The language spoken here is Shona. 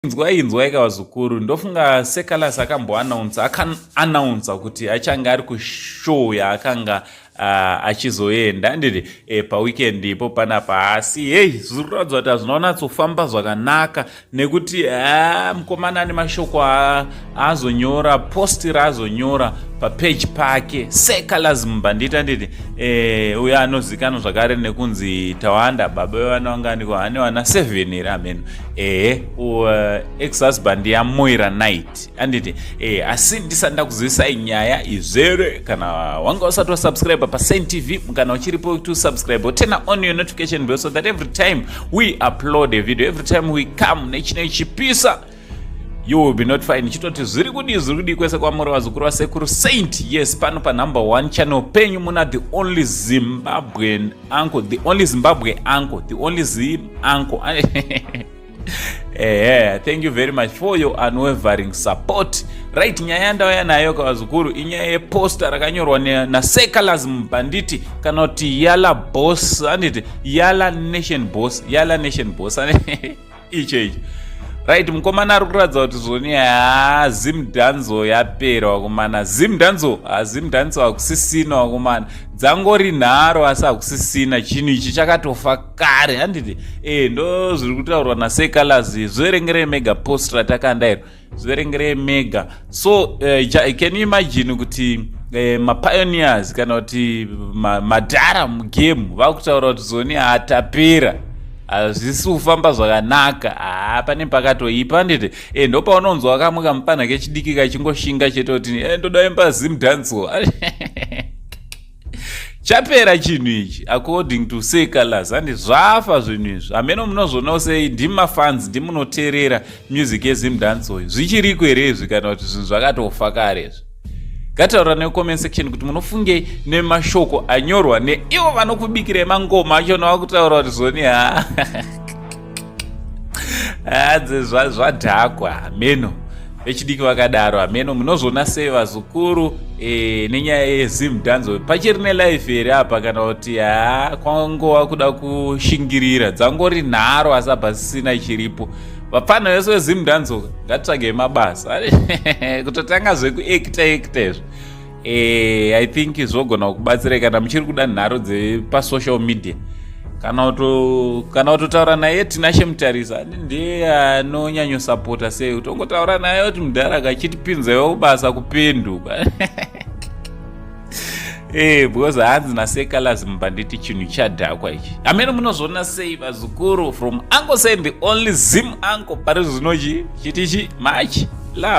Inzwa ikavazukuru ndofunga Seh Calaz akamboannounce kuti achange ari kushow yaakanga achizoenda ndiri paweekend ipo panapa. Asi hey, zviri kuratidza kuti hazvinonatsofamba zvakanaka nekuti mukomana ane mashoko aazonyora posti raazonyora papage pake Seh Calaz mumbandita ndiri uyo anozikanwa zvakare nekunzi Tawanda baba vevana vanganikwa ane vana 7 here ameno ex-husband yaMoira Night anditi asi ndisanda kuzivisai nyaya izvere kana wanga usati wasubscribe paSaint TV kana uchiripo to subscribe turn on your notification bell so that every time we upload a video, every time we come nechipisa you will be notified nichitoti zviri kudi kwese kwamuri vazukuru vasekuru Saint. Yes, pano pa number 1 channel penyu muna the only Zimbabwean uncle, the only Zimbabwe uncle, the only Zim uncle. Thank you very much for your unwavering support. Right, nyaya ndauya nayo kavazukuru inyaya yeposta rakanyorwa naSeh Calaz mubanditi kana kuti Yala Boss anditi Yala Nation Boss ichi right. Mukomana ari kuratidza kuti zvoni zimdanzo yapera vakomana. Zimdanzo hakusisina vakomana, dzangori nharo asi hakusisina. Chinhu ichi chakatofa kare handiti ndo zviri kutaurwa naSeh Calaz. Zviverengerei mega post ratakandairo, zviverengerei mega. So can you imagine kuti mapioneers kana kuti madhara mugame vakutaura kuti zvoni tapera hazvisi kufamba zvakanaka. Pane pakatoipa nditi ndopaunonzwa akamuka mupana kechidiki kachingoshinga chetoti ndoda imba zimdanzo chapera chinhu ichi according to Seh Calaz. Handi zvafa zvinhu izvi ameno munozvonawo sei ndimi mafans ndimunoteerera music yezimdanzo zvichiriko here izvi kana kuti zvinhu zvakatofa kare izvi? Ngataura necomment section kuti munofungei nemashoko anyorwa neivo vanokubikirai mangoma acho navakutaura kuti zvoni zvadhakwa ameno vechidiki vakadaro ameno. Munozvona sei vazukuru nenyaya yezimdanzo pachiri nelife here apa kana kuti kwangova kuda kushingirira dzangori nharo asi pasisina chiripo? Vapana vese vezimdanzo ngatitsvagei mabasa kutotanga zvekuekta izvo. I think zvogona kubatsirai kana muchiri kuda nharo dzepasocial media kana kutotaura naye Tinashe Mutarisa ndiye anonyanyosapota sei. Utongotaura naye kuti mudhara kachitipinzaiwo kubasa kupenduka because hanzi naSeh Calaz mumbanditi chinhu chadhakwa ichi amene. Munozviona sei vazukuru from Uncle Seh the only Zim uncle pari zvinochi chitichi much love.